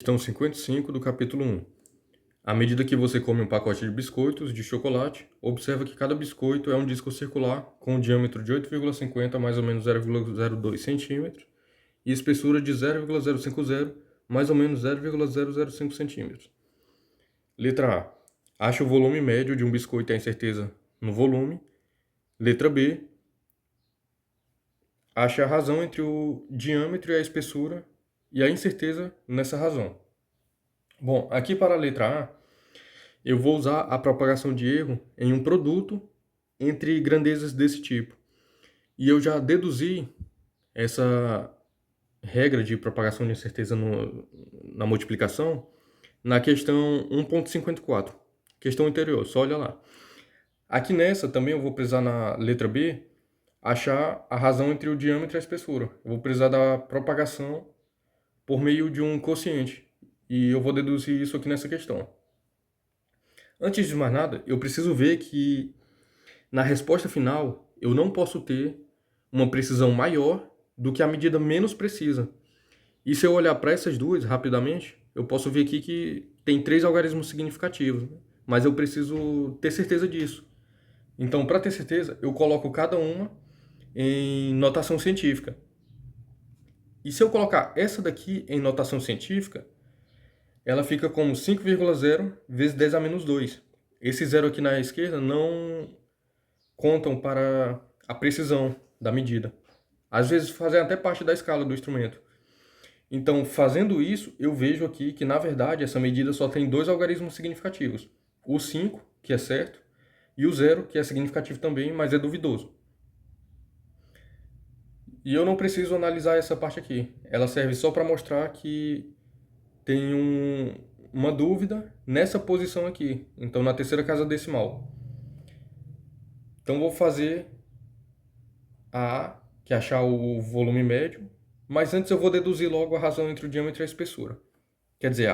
Questão 55 do capítulo 1. À medida que você come um pacote de biscoitos de chocolate, observa que cada biscoito é um disco circular com um diâmetro de 8,50 mais ou menos 0,02 centímetros e espessura de 0,050 mais ou menos 0,005 centímetros. Letra A. Acha o volume médio de um biscoito e a incerteza no volume. Letra B. Acha a razão entre o diâmetro e a espessura e a incerteza nessa razão. Bom, aqui para a letra A, eu vou usar a propagação de erro em um produto entre grandezas desse tipo. E eu já deduzi essa regra de propagação de incerteza na multiplicação na questão 1.54, questão anterior, só olha lá. Aqui nessa também eu vou precisar na letra B achar a razão entre o diâmetro e a espessura. Eu vou precisar da propagação por meio de um quociente. E eu vou deduzir isso aqui nessa questão. Antes de mais nada, eu preciso ver que na resposta final eu não posso ter uma precisão maior do que a medida menos precisa. E se eu olhar para essas duas rapidamente, eu posso ver aqui que tem 3 algarismos significativos, né? Mas eu preciso ter certeza disso. Então, para ter certeza, eu coloco cada uma em notação científica. E se eu colocar essa daqui em notação científica, ela fica como 5,0 vezes 10 a menos 2. Esse zero aqui na esquerda não contam para a precisão da medida. Às vezes fazem até parte da escala do instrumento. Então, fazendo isso, eu vejo aqui que, na verdade, essa medida só tem 2 algarismos significativos. O 5, que é certo, e o 0, que é significativo também, mas é duvidoso. E eu não preciso analisar essa parte aqui. Ela serve só para mostrar que tem uma dúvida nessa posição aqui. Então, na terceira casa decimal. Então, vou fazer a A, que é achar o volume médio. Mas antes eu vou deduzir logo a razão entre o diâmetro e a espessura. Quer dizer,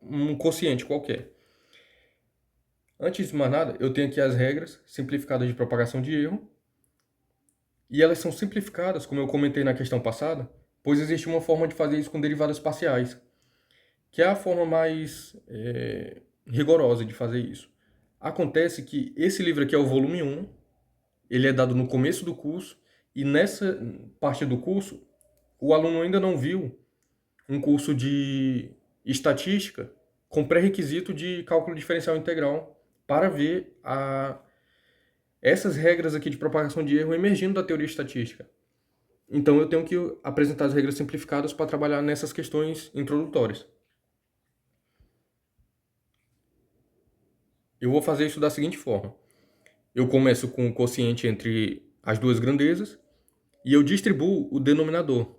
um quociente qualquer. Antes de mais nada, eu tenho aqui as regras simplificadas de propagação de erro. E elas são simplificadas, como eu comentei na questão passada, pois existe uma forma de fazer isso com derivadas parciais, que é a forma mais rigorosa de fazer isso. Acontece que esse livro aqui é o volume 1, ele é dado no começo do curso, e nessa parte do curso, o aluno ainda não viu um curso de estatística com pré-requisito de cálculo diferencial integral para ver essas regras aqui de propagação de erro emergindo da teoria estatística. Então eu tenho que apresentar as regras simplificadas para trabalhar nessas questões introdutórias. Eu vou fazer isso da seguinte forma. Eu começo com o quociente entre as duas grandezas e eu distribuo o denominador.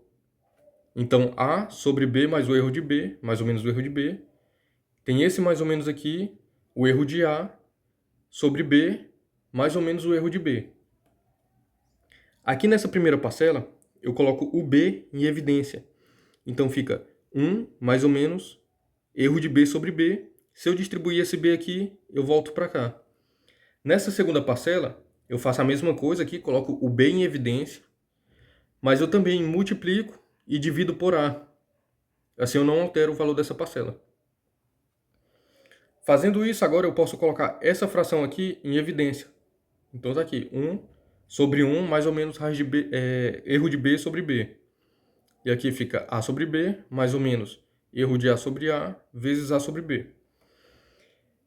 Então, A sobre B mais o erro de B, mais ou menos o erro de B. Tem esse mais ou menos aqui, o erro de A, sobre B, mais ou menos o erro de B. Aqui nessa primeira parcela, eu coloco o B em evidência. Então fica 1 mais ou menos erro de B sobre B. Se eu distribuir esse B aqui, eu volto para cá. Nessa segunda parcela, eu faço a mesma coisa aqui, coloco o B em evidência, mas eu também multiplico e divido por A. Assim eu não altero o valor dessa parcela. Fazendo isso, agora eu posso colocar essa fração aqui em evidência. Então está aqui, 1 sobre 1 mais ou menos raiz de B, erro de B sobre B. E aqui fica A sobre B, mais ou menos erro de A sobre A, vezes A sobre B.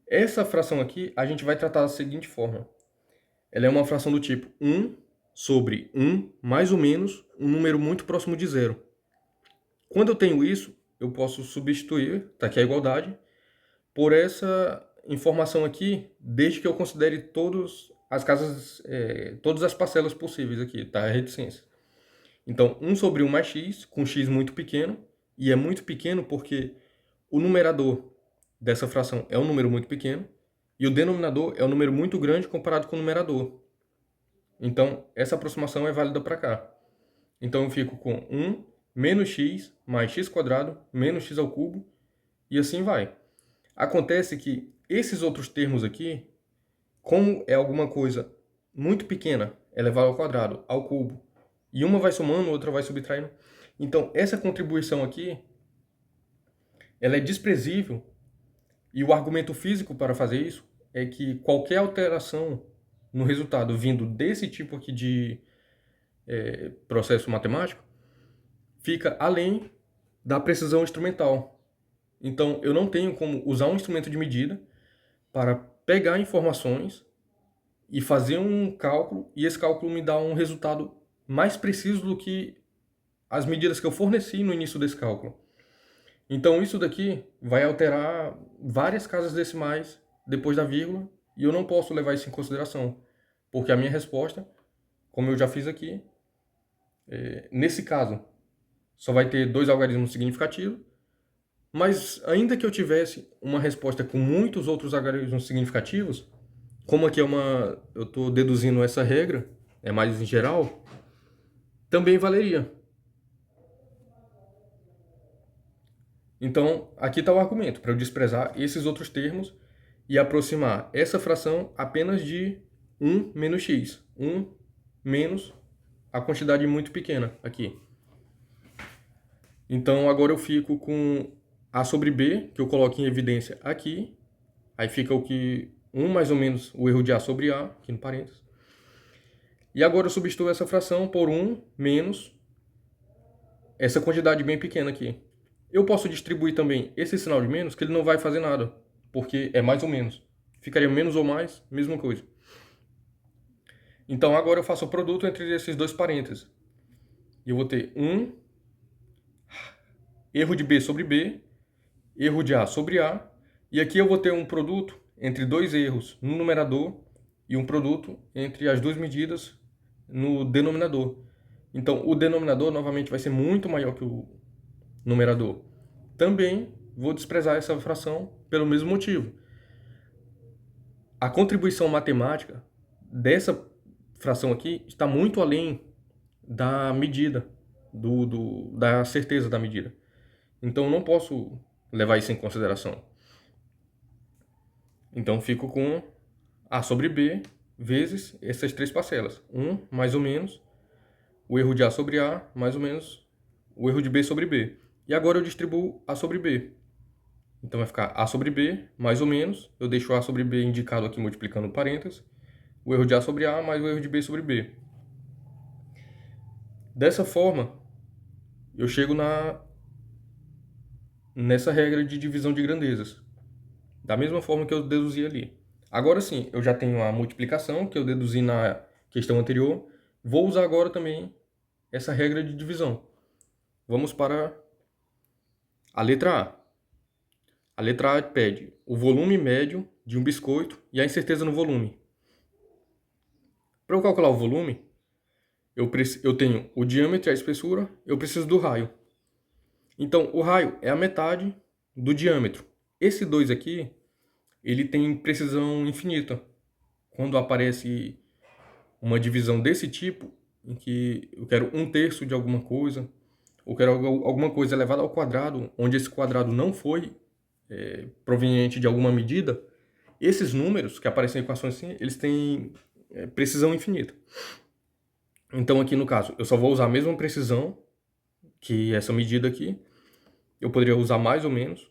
Essa fração aqui, a gente vai tratar da seguinte forma. Ela é uma fração do tipo 1 sobre 1, mais ou menos um número muito próximo de zero. Quando eu tenho isso, eu posso substituir, tá aqui a igualdade, por essa informação aqui, desde que eu considere todas as parcelas possíveis aqui, tá? A reticência. Então, 1 sobre 1 mais x, com x muito pequeno, e é muito pequeno porque o numerador dessa fração é um número muito pequeno, e o denominador é um número muito grande comparado com o numerador. Então, essa aproximação é válida para cá. Então, eu fico com 1 menos x mais x quadrado menos x ao cubo, e assim vai. Acontece que esses outros termos aqui, como é alguma coisa muito pequena, elevado ao quadrado, ao cubo, e uma vai somando, outra vai subtraindo. Então, essa contribuição aqui, ela é desprezível, e o argumento físico para fazer isso é que qualquer alteração no resultado vindo desse tipo aqui de processo matemático fica além da precisão instrumental. Então, eu não tenho como usar um instrumento de medida para pegar informações e fazer um cálculo, e esse cálculo me dá um resultado mais preciso do que as medidas que eu forneci no início desse cálculo. Então, isso daqui vai alterar várias casas decimais depois da vírgula, e eu não posso levar isso em consideração, porque a minha resposta, como eu já fiz aqui, nesse caso, só vai ter 2 algarismos significativos, mas ainda que eu tivesse uma resposta com muitos outros algarismos significativos, como aqui eu estou deduzindo essa regra, é mais em geral, também valeria. Então, aqui está o argumento, para eu desprezar esses outros termos e aproximar essa fração apenas de 1 menos x. 1 menos a quantidade muito pequena aqui. Então, agora eu fico com A sobre B, que eu coloco em evidência aqui. Aí fica o que 1 mais ou menos o erro de A sobre A, aqui no parênteses. E agora eu substituo essa fração por 1 menos essa quantidade bem pequena aqui. Eu posso distribuir também esse sinal de menos, que ele não vai fazer nada, porque é mais ou menos. Ficaria menos ou mais, mesma coisa. Então agora eu faço o produto entre esses dois parênteses. E eu vou ter 1 erro de B sobre B, erro de A sobre A, e aqui eu vou ter um produto entre dois erros no numerador e um produto entre as duas medidas no denominador. Então o denominador novamente vai ser muito maior que o numerador. Também vou desprezar essa fração pelo mesmo motivo. A contribuição matemática dessa fração aqui está muito além da medida, da certeza da medida. Então eu não posso levar isso em consideração. Então fico com A sobre B vezes essas três parcelas. 1 mais ou menos o erro de A sobre A mais ou menos o erro de B sobre B. E agora eu distribuo A sobre B. Então vai ficar A sobre B mais ou menos. Eu deixo A sobre B indicado aqui multiplicando parênteses. O erro de A sobre A mais o erro de B sobre B. Dessa forma, eu chego nessa regra de divisão de grandezas. Da mesma forma que eu deduzi ali. Agora sim, eu já tenho a multiplicação que eu deduzi na questão anterior. Vou usar agora também essa regra de divisão. Vamos para a letra A. A letra A pede o volume médio de um biscoito e a incerteza no volume. Para eu calcular o volume, eu tenho o diâmetro e a espessura, eu preciso do raio. Então, o raio é a metade do diâmetro. Esse 2 aqui, ele tem precisão infinita. Quando aparece uma divisão desse tipo, em que eu quero 1/3 de alguma coisa, ou quero alguma coisa elevada ao quadrado, onde esse quadrado não foi proveniente de alguma medida, esses números que aparecem em equações assim, eles têm precisão infinita. Então aqui no caso, eu só vou usar a mesma precisão que essa medida aqui. Eu poderia usar mais ou menos,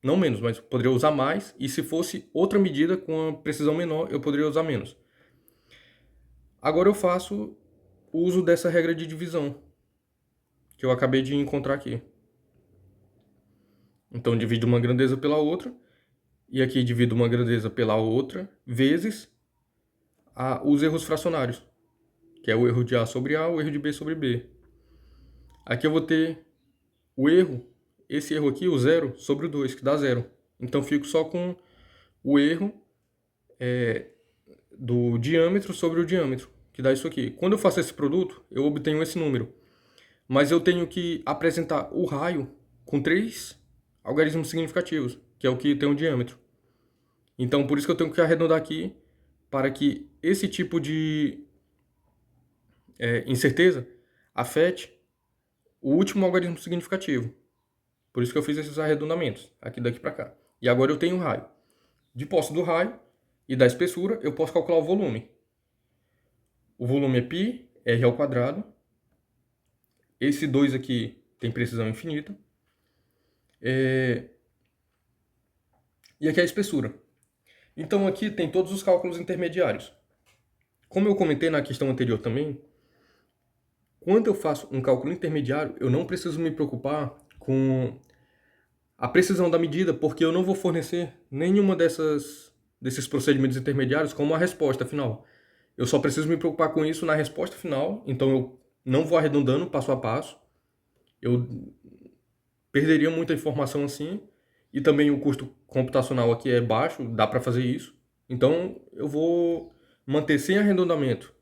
não menos, mas poderia usar mais, e se fosse outra medida com uma precisão menor, eu poderia usar menos. Agora eu faço uso dessa regra de divisão, que eu acabei de encontrar aqui. Então divido uma grandeza pela outra, e aqui divido uma grandeza pela outra, vezes os erros fracionários, que é o erro de A sobre A, o erro de B sobre B. Aqui eu vou ter o erro, esse erro aqui, o 0, sobre o 2, que dá 0. Então fico só com o erro do diâmetro sobre o diâmetro, que dá isso aqui. Quando eu faço esse produto, eu obtenho esse número. Mas eu tenho que apresentar o raio com 3 algarismos significativos, que é o que tem o diâmetro. Então, por isso que eu tenho que arredondar aqui, para que esse tipo de incerteza afete o último algarismo significativo. Por isso que eu fiz esses arredondamentos, aqui daqui para cá. E agora eu tenho o raio. De posse do raio e da espessura, eu posso calcular o volume. O volume é π, r ao quadrado. Esse 2 aqui tem precisão infinita. E aqui é a espessura. Então aqui tem todos os cálculos intermediários. Como eu comentei na questão anterior também, quando eu faço um cálculo intermediário, eu não preciso me preocupar com a precisão da medida, porque eu não vou fornecer nenhuma desses procedimentos intermediários como a resposta final. Eu só preciso me preocupar com isso na resposta final, então eu não vou arredondando passo a passo. Eu perderia muita informação assim, e também o custo computacional aqui é baixo, dá para fazer isso. Então eu vou manter sem arredondamento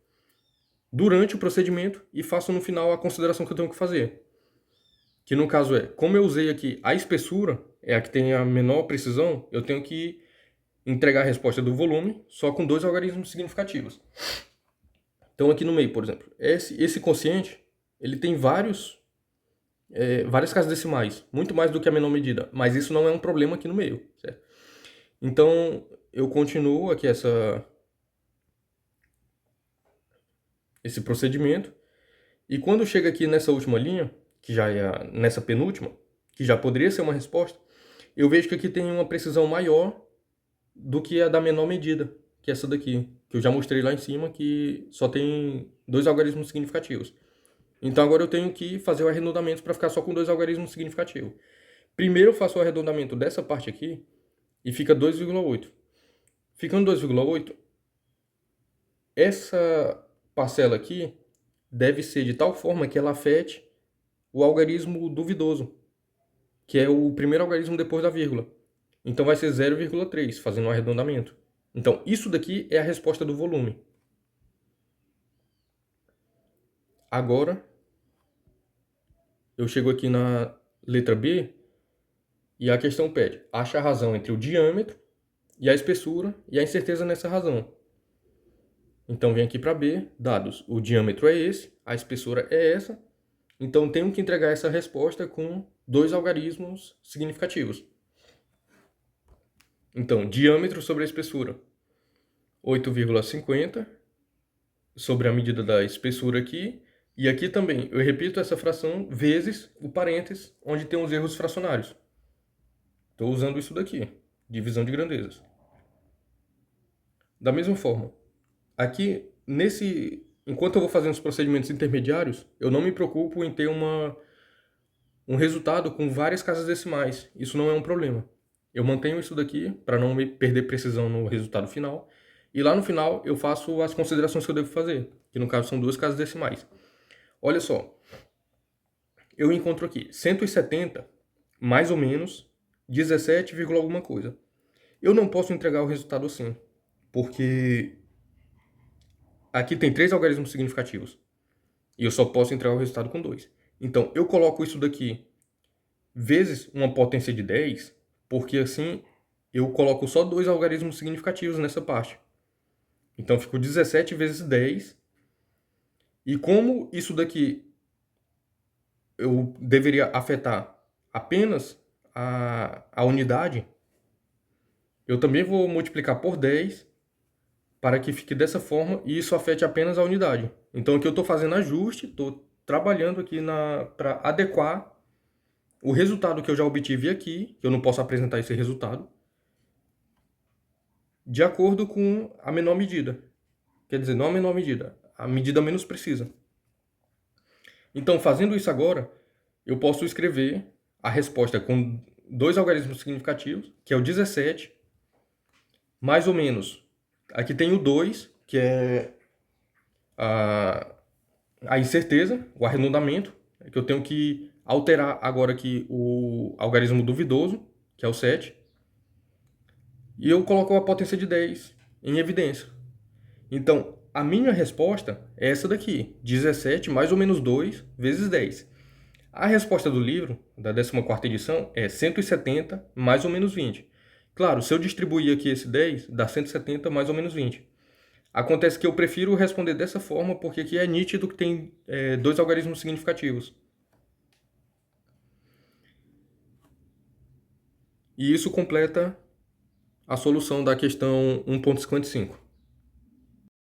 durante o procedimento e faço no final a consideração que eu tenho que fazer. Que no caso é, como eu usei aqui a espessura, é a que tem a menor precisão, eu tenho que entregar a resposta do volume só com dois algarismos significativos. Então aqui no meio, por exemplo, esse quociente, ele tem várias casas decimais, muito mais do que a menor medida, mas isso não é um problema aqui no meio, certo? Então eu continuo aqui esse procedimento, e quando chega aqui nessa última linha, que já é nessa penúltima, que já poderia ser uma resposta, eu vejo que aqui tem uma precisão maior do que a da menor medida, que é essa daqui, que eu já mostrei lá em cima, que só tem dois algarismos significativos. Então agora eu tenho que fazer o arredondamento para ficar só com dois algarismos significativos. Primeiro eu faço o arredondamento dessa parte aqui e fica 2,8. Ficando 2,8, essa parcela aqui deve ser de tal forma que ela afete o algarismo duvidoso, que é o primeiro algarismo depois da vírgula. Então vai ser 0,3, fazendo um arredondamento. Então isso daqui é a resposta do volume. Agora eu chego aqui na letra B e a questão pede: acha a razão entre o diâmetro e a espessura e a incerteza nessa razão. Então vem aqui para B, dados, o diâmetro é esse, a espessura é essa, então tenho que entregar essa resposta com dois algarismos significativos. Então, diâmetro sobre a espessura, 8,50 sobre a medida da espessura aqui, e aqui também eu repito essa fração vezes o parênteses onde tem os erros fracionários. Estou usando isso daqui, divisão de grandezas. Da mesma forma, aqui, enquanto eu vou fazendo os procedimentos intermediários, eu não me preocupo em ter um resultado com várias casas decimais. Isso não é um problema. Eu mantenho isso daqui para não me perder precisão no resultado final. E lá no final eu faço as considerações que eu devo fazer, que no caso são duas casas decimais. Olha só, eu encontro aqui 170 mais ou menos 17, alguma coisa. Eu não posso entregar o resultado assim, porque aqui tem três algarismos significativos. E eu só posso entregar o resultado com dois. Então, eu coloco isso daqui vezes uma potência de 10, porque assim eu coloco só dois algarismos significativos nessa parte. Então, ficou 17 vezes 10. E como isso daqui eu deveria afetar apenas a unidade, eu também vou multiplicar por 10 para que fique dessa forma e isso afete apenas a unidade. Então aqui eu estou fazendo ajuste, estou trabalhando aqui para adequar o resultado que eu já obtive aqui, que eu não posso apresentar esse resultado, de acordo com a menor medida. Quer dizer, não a menor medida, a medida menos precisa. Então, fazendo isso agora, eu posso escrever a resposta com dois algarismos significativos, que é o 17, mais ou menos. Aqui tem o 2, que é a incerteza, o arredondamento, que eu tenho que alterar agora aqui o algarismo duvidoso, que é o 7, e eu coloco a potência de 10 em evidência. Então, a minha resposta é essa daqui, 17 mais ou menos 2 vezes 10. A resposta do livro, da 14ª edição, é 170 mais ou menos 20. Claro, se eu distribuir aqui esse 10, dá 170 mais ou menos 20. Acontece que eu prefiro responder dessa forma porque aqui é nítido que tem dois algarismos significativos. E isso completa a solução da questão 1.55.